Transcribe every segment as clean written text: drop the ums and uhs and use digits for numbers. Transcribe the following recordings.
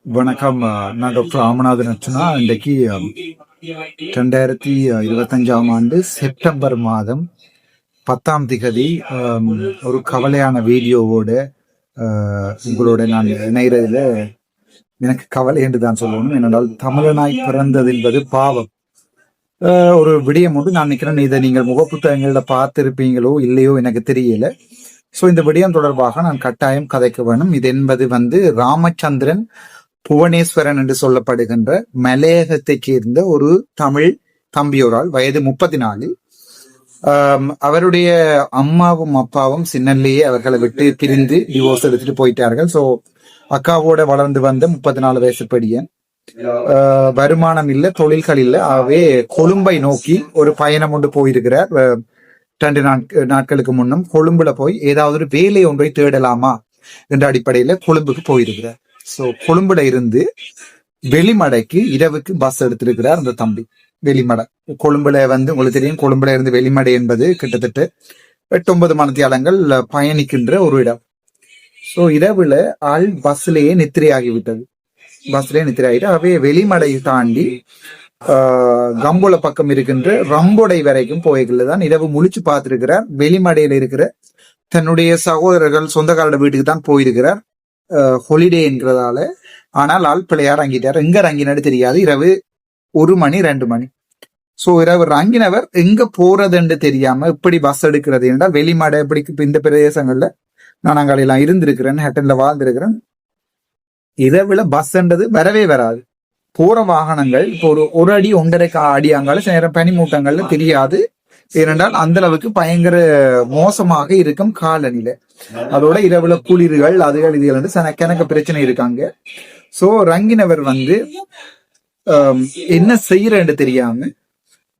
வணக்கம். நான் டாக்டர் ராமநாதன் அர்ச்சனா. இன்றைக்கு 2025 செப்டம்பர் மாதம் 10 ஒரு கவலையான வீடியோவோட உங்களோட நான் இணைகிறதுல எனக்கு கவலை என்று தான் சொல்லணும். ஏனென்றால் தமிழனாய் பிறந்தது என்பது பாவம். ஒரு விடயம் ஒன்று நான் நினைக்கிறேன், இதை நீங்கள் முகப்புத்தகங்களில் பார்த்திருப்பீங்களோ இல்லையோ எனக்கு தெரியல. ஸோ இந்த விடயம் தொடர்பாக நான் கட்டாயம் கதைக்க வேணும். இது என்பது ராமச்சந்திரன் புவனேஸ்வரன் என்று சொல்லப்படுகின்ற மலையகத்தைச் சேர்ந்த ஒரு தமிழ் தம்பியோரால், வயது 34. அவருடைய அம்மாவும் அப்பாவும் சின்னல்லையே அவர்களை விட்டு பிரிந்து டிவோர்ஸ் எடுத்துட்டு போயிட்டார்கள். ஸோ அக்காவோட வளர்ந்து வந்த 34 வயசு படியன், வருமானம் இல்லை, தொழில்கள் இல்லை. ஆகவே கொழும்பை நோக்கி ஒரு பயணம் ஒன்று போயிருக்கிறார். 2 நாட்களுக்கு முன்னும் கொழும்புல போய் ஏதாவது ஒரு வேலை ஒன்றை தேடலாமா என்ற அடிப்படையில கொழும்புக்கு போயிருக்கிறார். ஸோ கொழும்புல இருந்து வெளிமடைக்கு இரவுக்கு பஸ் எடுத்திருக்கிறார் அந்த தம்பி. வெளிமடை கொழும்புல உங்களுக்கு தெரியும், கொழும்புல இருந்து வெளிமடை என்பது கிட்டத்தட்ட 8-9 மணித்தியாலங்கள் பயணிக்கின்ற ஒரு இடம். ஸோ இரவுல ஆள் பஸ்லேயே நித்திரையாகிவிட்டது. ஆகவே வெளிமடை தாண்டி கம்போல பக்கம் இருக்கின்ற ரம்போடை வரைக்கும் போய்கள் தான் இரவு முழிச்சு பார்த்திருக்கிறார். வெளிமடையில இருக்கிற தன்னுடைய சகோதரர்கள் சொந்தக்காரோட வீட்டுக்கு தான் போயிருக்கிறார், ஹொலிடே என்கிறதால. ஆனால் ஆள் பிள்ளையார் இறங்கிட்டார். எங்க இறங்கினது தெரியாது. இரவு 1 மணி 2 மணி. சோ இரவு இறங்கினவர் எங்க போறதுன்னு தெரியாம இப்படி பஸ் எடுக்கிறது என்றால் வெளிமடை இப்படி இந்த பிரதேசங்கள்ல நான் அங்கெல்லாம் இருந்திருக்கிறேன், ஹேட்டன்ல வாழ்ந்திருக்கிறேன். இரவுல பஸ் என்றது வரவே வராது. போற வாகனங்கள் இப்போ ஒரு அடி 1.5 அடி அங்கால சில நேரம் பனிமூட்டங்கள்ல தெரியாது. ஏனென்றால் அந்த அளவுக்கு பயங்கர மோசமாக இருக்கும் காலநிலை. அதோட இரவுல குளிர்கள் அதுகள் இதுகள் கணக்கு பிரச்சனை இருக்காங்க. சோ ரங்கினவர் என்ன செய்யறன்னு தெரியாம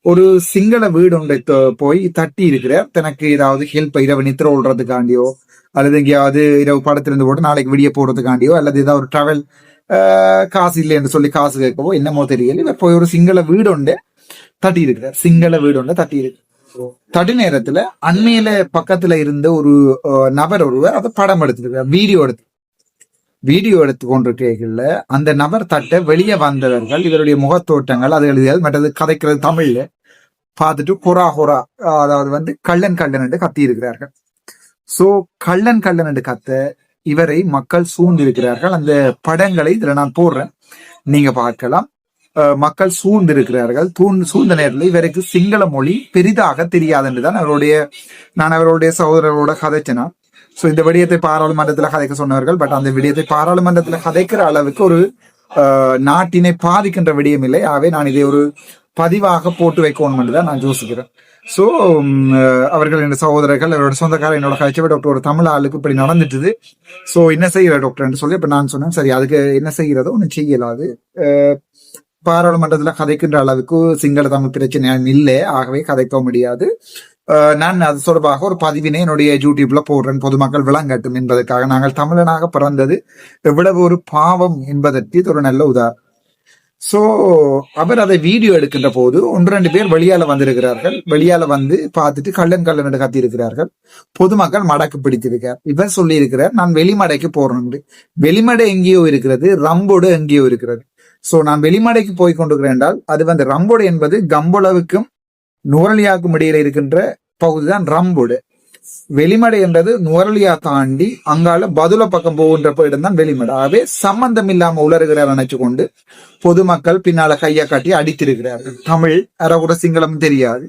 ஒரு சிங்கள வீடு ஒன்றை போய் தட்டி இருக்கிறார். தனக்கு ஏதாவது ஹெல்ப், இரவு நித்திர ஓடுறதுக்காண்டியோ அல்லது எங்கேயாவது இரவு படத்திலிருந்து போட்டு நாளைக்கு விடிய போடுறதுக்காண்டியோ அல்லது ஏதாவது ஒரு டிராவல் காசு இல்லை என்று சொல்லி காசு கேட்கவோ என்னமோ தெரியல. இவர் போய் ஒரு சிங்கள வீடு ஒன்றை தட்டி இருக்கிறார். தடி நேரத்துல அண்மையில பக்கத்துல இருந்த ஒரு நபர் ஒருவர் அதை படம் எடுத்துருக்கார், வீடியோ எடுத்து கொண்டிருக்கல. அந்த நபர் தட்ட வெளியே வந்தவர்கள் இவருடைய முகத்தோட்டங்கள் அது எழுதியது மற்றது கதைக்கிறது தமிழ்ல பார்த்துட்டு ஹொரா அதாவது கள்ளன் என்று கத்தி இருக்கிறார்கள். சோ கள்ளன் என்று கத்த இவரை மக்கள் சூழ்ந்திருக்கிறார்கள். அந்த படங்களை இதுல நான் போடுறேன், நீங்க பார்க்கலாம். மக்கள் சூழ்ந்திருக்கிறார்கள். சூழ்ந்த நேரத்தில் இவருக்கு சிங்கள மொழி பெரிதாக தெரியாது என்றுதான் நான் அவருடைய சகோதரரோட கதைச்சனா. சோ இந்த விடயத்தை பாராளுமன்றத்துல கதைக்க சொன்னவர்கள். பட் அந்த விடயத்தை பாராளுமன்றத்துல கதைக்கிற அளவுக்கு ஒரு நாட்டினை பாதிக்கின்ற விடயம் இல்லை. ஆகவே நான் இதை ஒரு பதிவாக போட்டு வைக்கணும் என்றுதான் நான் யோசிக்கிறேன். சோ அவர்கள் என் சகோதரர்கள், அவரோட சொந்தக்காரர் என்னோட கழிச்சவை டாக்டர் ஒரு தமிழ் ஆளுக்கு இப்படி நடந்துட்டுது. சோ என்ன செய்யற டாக்டர் என்று சொல்லி இப்ப நான் சொன்னேன், சரி அதுக்கு என்ன செய்யறதோ ஒண்ணு செய்யலாது. பாராளுமன்றத்துல கதைக்கின்ற அளவுக்கு சிங்கள தமிழ் பிரச்சனை இல்லை, ஆகவே கதைக்க முடியாது. நான் அது தொடர்பாக ஒரு பதிவினை என்னுடைய யூடியூப்ல போடுறேன், பொதுமக்கள் விளங்கட்டும் என்பதற்காக. நாங்கள் தமிழனாக பிறந்தது எவ்வளவு ஒரு பாவம் என்பதற்கு இது ஒரு நல்ல உதாரணம். சோ அவர் அதை வீடியோ எடுக்கின்ற போது 1-2 பேர் வெளியால வந்திருக்கிறார்கள். வெளியால வந்து பார்த்துட்டு கள்ளன் என்று கத்தி இருக்கிறார்கள். பொதுமக்கள் மடக்கு பிடித்திருக்கார். இவர் சொல்லி இருக்கிறார், நான் வெளிமடைக்கு போறேன். வெளிமடை எங்கேயோ இருக்கிறது, ரம்போடு எங்கேயோ இருக்கிறது. சோ நான் வெளிமடைக்கு போய் கொண்டிருக்கிறேன் என்றால் அது ரம்போடு என்பது கம்பொளவுக்கும் நுவரலியாவுக்கும் இடையில இருக்கின்ற பகுதிதான் ரம்போடு. வெளிமடை என்றது நுவரலியா தாண்டி அங்கால பதுல பக்கம் போகின்ற இடம் தான் வெளிமடை. ஆகவே சம்பந்தம் இல்லாம உலருகிறார் நினைச்சு கொண்டு பொதுமக்கள் பின்னால கையை காட்டி அடித்திருக்கிறார்கள். தமிழ் அறகுற சிங்களம் தெரியாது.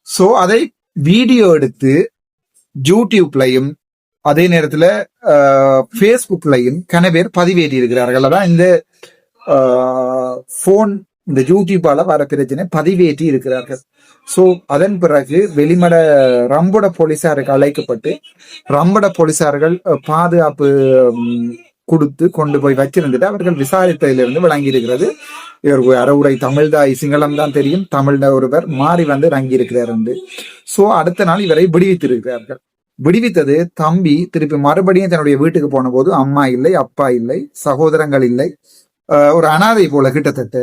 சோ அதை வீடியோ எடுத்து யூடியூப்லையும் அதே நேரத்துல பேஸ்புக்லையும் கனவேர் பதிவேற்றி இருக்கிறார்கள். அதான் இந்த போன் இந்த யூடியூப்பால வர பிரச்சனை பதிவேற்றி இருக்கிறார்கள். சோ அதன் பிறகு வெளிமட ரம்பட போலீசாருக்கு அழைக்கப்பட்டு ரம்பட போலீசார்கள் பாதுகாப்பு கொடுத்து கொண்டு போய் வச்சிருந்துட்டு அவர்கள் விசாரித்ததிலிருந்து விளங்கி இருக்கிறது இவருக்கு அறவுரை தமிழ்தாய் சிங்களம் தான் தெரியும், தமிழ்ல ஒருவர் மாறி இறங்கி இருக்கிறார் என்று. சோ அடுத்த நாள் இவரை விடுவித்திருக்கிறார்கள். விடுவித்தது தம்பி திருப்பி மறுபடியும் தன்னுடைய வீட்டுக்கு போன போது அம்மா இல்லை, அப்பா இல்லை, சகோதரங்கள் இல்லை, ஒரு அனாதை போல கிட்டத்தட்ட.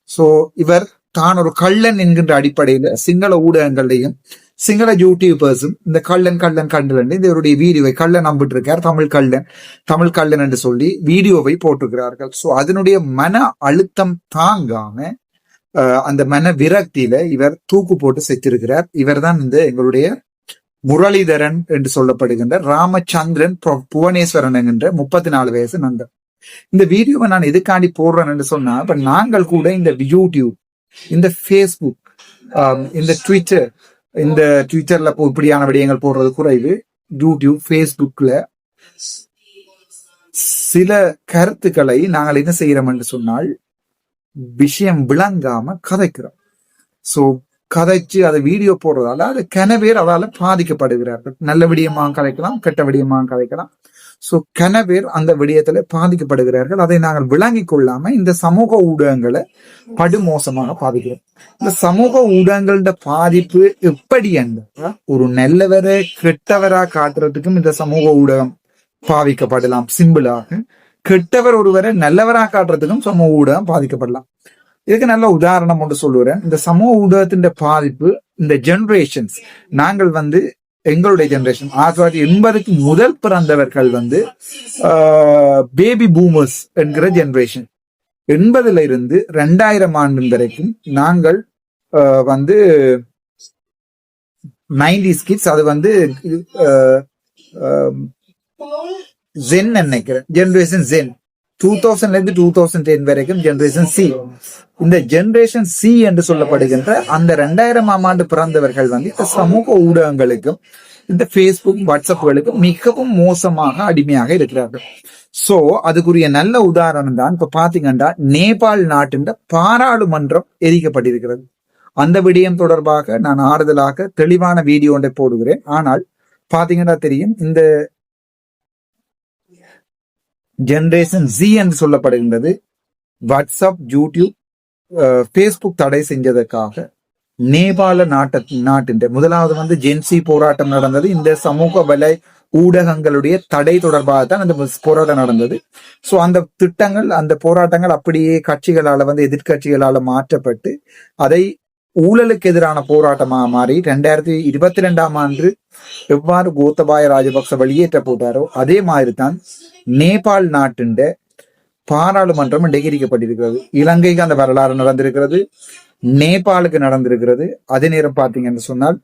சோ இவர் தான் ஒரு கள்ளன் என்கின்ற அடிப்படையில சிங்கள ஊடகங்களையும் சிங்கள யூடியூபர்ஸும் இந்த கள்ளன் இந்த இவருடைய வீடியோவை கள்ளன் நம்பிட்டு இருக்கார், தமிழ் கள்ளன் என்று சொல்லி வீடியோவை போட்டிருக்கிறார்கள். சோ அதனுடைய மன அழுத்தம் தாங்காம அந்த மன விரக்தியில இவர் தூக்கு போட்டு செத்திருக்கிறார். இவர் தான் இந்த எங்களுடைய முரளிதரன் என்று சொல்லப்படுகின்ற ராமச்சந்திரன் புவனேஸ்வரன் என்கின்ற 34 வயசு நண்பர். இந்த வீடியோவை நான் எதுக்காண்டி போடுறேன் என்று சொன்னா, இப்ப நாங்கள் கூட இந்த யூடியூப், இந்த ஃபேஸ்புக், இந்த ட்விட்டர்ல இப்படியான விடயங்கள் போடுறது குறைவு. யூடியூப், ஃபேஸ்புக்ல சில கருத்துக்களை நாங்கள் என்ன செய்யறோம் என்று சொன்னால், விஷயம் விளங்காம கதைக்கிறோம். சோ கதைச்சு அதை வீடியோ போடுறதால அது கனவேர் அதால பாதிக்கப்படுகிறார்கள். நல்ல விடயமாக கதைக்கலாம், கெட்ட விடயமாக கதைக்கலாம். சோ கனவேர் அந்த விடயத்துல பாதிக்கப்படுகிறார்கள். அதை நாங்கள் விளங்கி கொள்ளாம இந்த சமூக ஊடகங்களை படுமோசமாக பாதிக்கிறோம். இந்த சமூக ஊடகங்களோட பாதிப்பு எப்படி என்றால், ஒரு நல்லவரை கெட்டவரா காட்டுறதுக்கும் இந்த சமூக ஊடகம் பாதிக்கப்படலாம். சிம்பிளாக கெட்டவர் ஒருவரை நல்லவரா காட்டுறதுக்கும் சமூக ஊடகம் பாதிக்கப்படலாம். இதுக்கு நல்ல உதாரணம் ஒன்று சொல்லுறேன். இந்த சமூக ஊடகத்தின் பாதிப்பு இந்த ஜெனரேஷன்ஸ், நாங்கள் எங்களுடைய ஜெனரேஷன் 1980க்கு முதல் பிறந்தவர்கள் பேபி பூமர்ஸ் என்கிற ஜெனரேஷன். 80ல இருந்து 2000 ஆண்டு வரைக்கும் நாங்கள் 90s கிட்ஸ். அது ஜென் நினைக்கிறேன், ஜெனரேஷன் ஜென். 2000ல இருந்து 2010 வரைக்கும் ஜெனரேஷன் சி. இந்த ஜெனரேஷன் சி என்று சொல்லப்படுகின்ற அந்த 2000ஆம் ஆண்டு பிறந்தவர்கள் இந்த சமூக ஊடகங்களுக்கும் இந்த பேஸ்புக், வாட்ஸ்அப்புகளுக்கும் மிகவும் மோசமாக அடிமையாக இருக்கிறார்கள். சோ அதுக்குரிய நல்ல உதாரணம் தான் இப்ப பாத்தீங்கன்னா நேபாள் நாட்டின் பாராளுமன்றம் எரிக்கப்பட்டிருக்கிறது. அந்த விடயம் தொடர்பாக நான் ஆறுதலாக தெளிவான வீடியோ ஒன்றை போடுகிறேன். ஆனால் பாத்தீங்கன்னா தெரியும், இந்த ஜெனரேஷன் ஜி என்று சொல்லப்படுகின்றது வாட்ஸ்அப், யூடியூப், பேஸ்புக் தடை செஞ்சதற்காக நேபாள நாட்டின் முதலாவது ஜென்சி போராட்டம் நடந்தது. இந்த சமூக வலை ஊடகங்களுடைய தடை தொடர்பாக தான் அந்த போராட்டம் நடந்தது. சோ அந்த திட்டங்கள், அந்த போராட்டங்கள் அப்படியே கட்சிகளால எதிர்கட்சிகளால மாற்றப்பட்டு அதை ஊழலுக்கு எதிரான போராட்டமாக மாறி 2022ஆம் ஆண்டு எவ்வாறு கோத்தபாய ராஜபக்ச வெளியேற்ற போட்டாரோ அதே மாதிரி தான் நேபாள் நாட்டின் பாராளுமன்றம் எரிக்கப்பட்டிருக்கிறது. இலங்கைக்கு அந்த வரலாறு நடந்திருக்கிறது, நேபாளுக்கு நடந்திருக்கிறது. அதே நேரம் பார்த்தீங்கன்னு சொன்னால்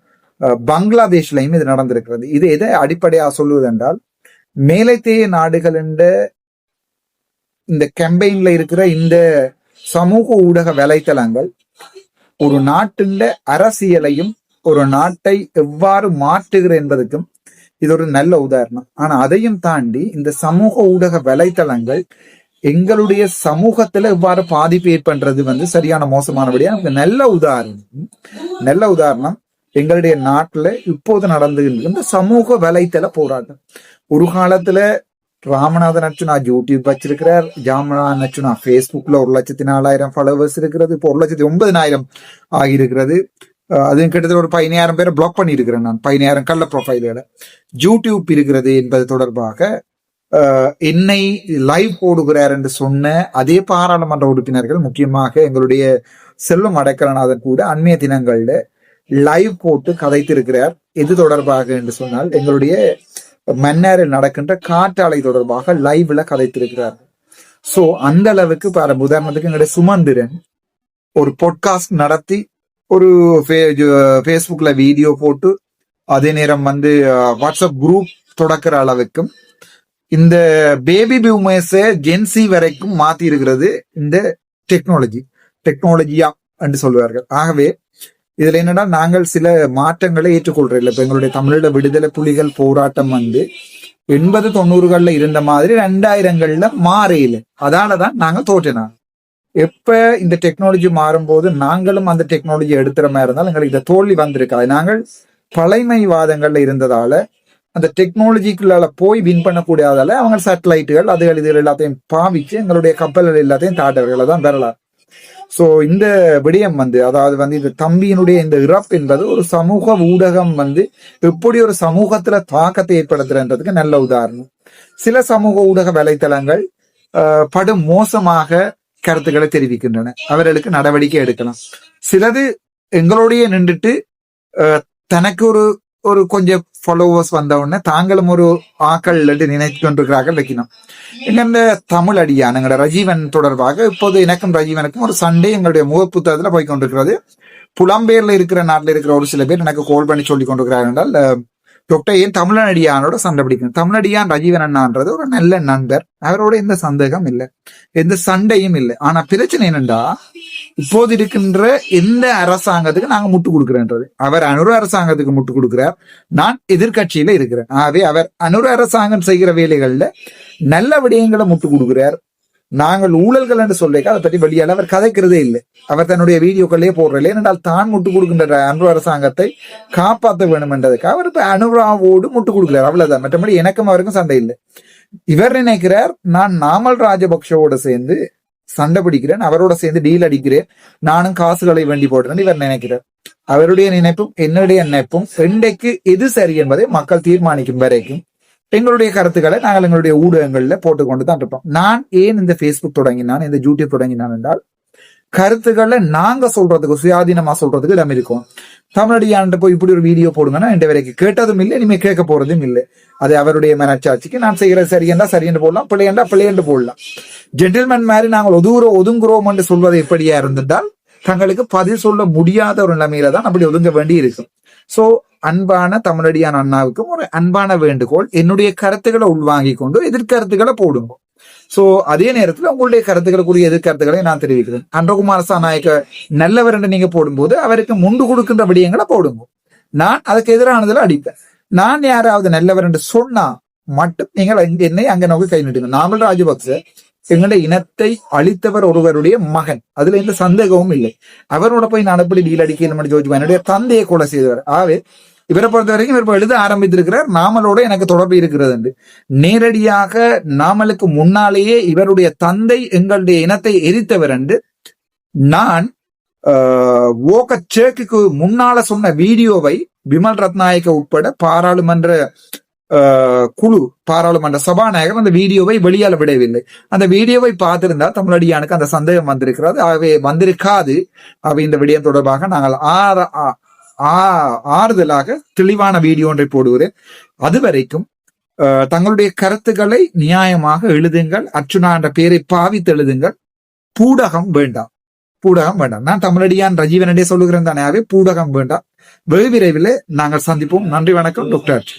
பங்களாதேஷ்லையும் இது நடந்திருக்கிறது. இது எதை அடிப்படையாக சொல்லுவது என்றால், மேலைத்தேய நாடுகள் இந்த கேம்பெயின்ல இருக்கிற இந்த சமூக ஊடக வலைத்தளங்கள் ஒரு நாட்டின் அரசியலையும் ஒரு நாட்டை எவ்வாறு மாற்றுகிற என்பதற்கும் இது ஒரு நல்ல உதாரணம். ஆனா அதையும் தாண்டி இந்த சமூக ஊடக வலைத்தளங்கள் எங்களுடைய சமூகத்துல எவ்வாறு பாதிப்பு ஏற்படுறது சரியான மோசமானபடியா நல்ல உதாரணம் எங்களுடைய நாட்டுல இப்போது நடந்துகின்ற இந்த சமூக வலைத்தள போராட்டம். ஒரு காலத்துல ராமநாதன் அர்ச்சுனா யூடியூப் வச்சிருக்கிறார், ராமநாதன் அர்ச்சுனா பேஸ்புக்ல 1,04,000 ஃபாலோவர்ஸ் இருக்கிறது, இப்போ 1,09,000 ஆகியிருக்கிறது. அதுவும் கிட்டத்தட்ட ஒரு 15,000 பேரை பிளாக் பண்ணி இருக்கிறேன் நான், 15,000 கள்ள ப்ரொஃபைல்களை. யூடியூப் இருக்கிறது என்பது தொடர்பாக என்னை லைவ் போடுகிறார் என்று சொன்ன அதே பாராளுமன்ற உறுப்பினர்கள், முக்கியமாக எங்களுடைய செல்வம் அடைக்கலநாதன் கூட அண்மைய தினங்கள்ல லைவ் போட்டு கதைத்திருக்கிறார். எது தொடர்பாக என்று சொன்னால், எங்களுடைய மன்னாரில் நடக்கின்ற காற்றாலை தொடர்பாக லைவ்ல கதைத்திருக்கிறார். சோ அந்த அளவுக்கு உதாரணத்துக்கு எங்களுடைய சுமந்திரன் ஒரு பாட்காஸ்ட் நடத்தி ஒரு பேஸ்புக்ல வீடியோ போட்டு அதே நேரம் வாட்ஸ்அப் குரூப் தொடக்கிற அளவுக்கும் இந்த பேபி பூமர்ஸை ஜென்சி வரைக்கும் மாத்தி இருக்கிறது இந்த டெக்னாலஜியா என்று சொல்வார்கள். ஆகவே இதுல என்னன்னா, நாங்கள் சில மாற்றங்களை ஏற்றுக்கொள்றோம். இப்ப எங்களுடைய தமிழோட விடுதலை புலிகள் போராட்டம் 80-90களில் இருந்த மாதிரி 2000களில் மாறையில, அதாலதான் நாங்கள் தோற்றினோம். எப்ப இந்த டெக்னாலஜி மாறும்போது நாங்களும் அந்த டெக்னாலஜி எடுத்துற மாதிரி இருந்தாலும் எங்களுக்கு இந்த தோல்வி வந்திருக்காது. நாங்கள் பழைமைவாதங்கள்ல இருந்ததால அந்த டெக்னாலஜிக்குள்ளால போய் வின் பண்ணக்கூடியதால அவங்க சேட்டலைட்டுகள் அதுகள் இதுகள் எல்லாத்தையும் பாவிச்சு எங்களுடைய கப்பல்கள் எல்லாத்தையும் தாட்டவர்களை தான் வரலாறு. சோ இந்த விடயம் அதாவது இந்த தம்பியினுடைய இந்த இறப்பு என்பது ஒரு சமூக ஊடகம் எப்படி ஒரு சமூகத்துல தாக்கத்தை ஏற்படுத்துறதுக்கு நல்ல உதாரணம். சில சமூக ஊடக வலைத்தளங்கள் படு மோசமாக கருத்துக்களை தெரிவிக்கின்றன, அவர்களுக்கு நடவடிக்கை எடுக்கலாம். சிலது எங்களுடைய நின்றுட்டு தனக்கு ஒரு ஒரு கொஞ்சம் ஃபாலோவர்ஸ் வந்த உடனே தாங்களும் ஒரு ஆக்கள் நினைத்து கொண்டிருக்கிறார்கள் வைக்கணும். எங்க தமிழ் அடியான் எங்களோட ரஜீவன் தொடர்பாக இப்போது எனக்கும் ரஜீவனுக்கும் ஒரு சண்டே எங்களுடைய முகப்புத்தகத்துல போய் கொண்டிருக்கிறது. புலம்பெயர்ல இருக்கிற நாட்டில் இருக்கிற ஒரு சில பேர் எனக்கு கால் பண்ணி சொல்லி கொண்டிருக்கிறார்கள் என்றால், டாக்டர் ஏன் தமிழடியானோட சண்டை பிடிக்கணும்? தமிழடியான் ரஜீவன் அண்ணான்றது ஒரு நல்ல நண்பர், அவரோட எந்த சந்தேகம் இல்லை, எந்த சண்டையும் இல்லை. ஆனா பிரச்சனை என்னண்டா, இப்போது இருக்கின்ற எந்த அரசாங்கத்துக்கு நாங்க முட்டு கொடுக்கிறேன்றது. அவர் அனுர அரசாங்கத்துக்கு முட்டு கொடுக்கிறார், நான் எதிர்கட்சியில இருக்கிறேன். ஆகவே அவர் அனுர அரசாங்கம் செய்கிற வேலைகள்ல நல்ல விடயங்களை முட்டு கொடுக்கிறார். நாங்கள் ஊழல்கள் என்று சொல்லிக்க அதை பற்றி வெளியால அவர் கதைக்கிறதே இல்லை. அவர் தன்னுடைய வீடியோக்களே போடுறதில்லை. ஏனென்றால் தான் முட்டு கொடுக்கின்ற அனுர அரசாங்கத்தை காப்பாற்ற வேண்டும் என்றதுக்காக அவர் இப்ப அனுராவோடு முட்டு கொடுக்கிறார், அவ்வளவுதான். மற்றபடி எனக்கும் அவருக்கும் சண்டை இல்லை. இவர் நினைக்கிறார் நான் நாமல் ராஜபக்ஷவோட சேர்ந்து சண்டை பிடிக்கிறேன், அவரோட சேர்ந்து டீல் அடிக்கிறேன், நானும் காசுகளை வேண்டி போடுறேன் இவர் நினைக்கிறார். அவருடைய நினைப்பும் என்னுடைய நினைப்பும் இன்றைக்கு எது சரி என்பதை மக்கள் தீர்மானிக்கும் வரைக்கும் எங்களுடைய கருத்துக்களை நாங்கள் எங்களுடைய ஊடகங்கள்ல போட்டுக்கொண்டு தான் இருப்போம். நான் ஏன் இந்த பேஸ்புக் தொடங்கினான், இந்த யூடியூப் தொடங்கினான் என்றால், கருத்துக்களை நாங்க சொல்றதுக்கு, சுயாதீனமா சொல்றதுக்கு இடம் இருக்கும். தமிழடியான் போய் இப்படி ஒரு வீடியோ போடுங்கன்னா என்ற வரைக்கும் கேட்டதும் இல்லை, இனிமே கேட்க போறதும் இல்லை. அது அவருடைய மனச்சாட்சிக்கு. நான் செய்யறது சரியென்றா சரியென்று போடலாம், பிள்ளையண்டா பிள்ளையென்று போடலாம். ஜென்டில்மேன் மாதிரி நாங்கள் ஒதுங்குறோம் என்று சொல்வது எப்படியா இருந்திருந்தால் தங்களுக்கு பதில் சொல்ல முடியாத ஒரு நிலைமையில தான் அப்படி ஒதுங்க வேண்டி இருக்கும். சோ அன்பான தமிழடியான் அண்ணாவுக்கும் ஒரு அன்பான வேண்டுகோள், என்னுடைய கருத்துக்களை உள்வாங்கி கொண்டு எதிர்கருத்துக்களை போடுங்க. சோ அதே நேரத்துல உங்களுடைய கருத்துக்களுக்குரிய எதிர்கருத்துக்களை நான் தெரிவிக்கிறேன். அன்றகுமார சாநாயக்க நல்லவர் என்று நீங்க போடும்போது அவருக்கு முண்டு கொடுக்கின்ற விடயங்களை போடுங்க. நான் அதுக்கு எதிரானதுல அடிப்பேன். நான் யாராவது நல்லவர் என்று சொன்னா மட்டும் நீங்கள் என்னை அங்க நோக்கி கை நிட்டுங்க. நாமல் ராஜபக்ச எங்களுடைய இனத்தை அழித்தவர் ஒருவருடைய மகன், அதுல எந்த சந்தேகமும் இல்லை. அவரோட போய் நான் எப்படி டீல் அடிக்கணும் ஜோதிபா என்னுடைய தந்தையை கொலை செய்தவர். ஆகவே இவரை பொறுத்த வரைக்கும் இவர் எழுத ஆரம்பித்திருக்கிறார் நாமலோட எனக்கு தொடர்பு இருக்கிறது என்று. நேரடியாக நாமலுக்கு முன்னாலேயே இவருடைய தந்தை எங்களுடைய இனத்தை எரித்தவர் என்று நான் சேக்குக்கு முன்னால சொன்ன வீடியோவை விமல் ரத்நாயக்க உட்பட பாராளுமன்ற குழு, பாராளுமன்ற சபாநாயகர் அந்த வீடியோவை வெளியால விடவில்லை. அந்த வீடியோவை பார்த்திருந்தால் தமிழடியானுக்கு அந்த சந்தேகம் வந்திருக்கிறது. ஆகவே வந்திருக்காது. அவை இந்த விடயம் தொடர்பாக நாங்கள் ஆறுதலாக தெளிவான வீடியோ ஒன்றை போடுகிறேன். அது வரைக்கும் தங்களுடைய கருத்துக்களை நியாயமாக எழுதுங்கள். அர்ச்சுனா என்ற பெயரை பாவித்து எழுதுங்கள். பூடகம் வேண்டாம், பூடகம் வேண்டாம். நான் தமிழடியான் ரஜீவனே சொல்லுகிறேன் தானே. பூடகம் வேண்டாம். வெகு விரைவில் நாங்கள் சந்திப்போம். நன்றி, வணக்கம். டாக்டர்.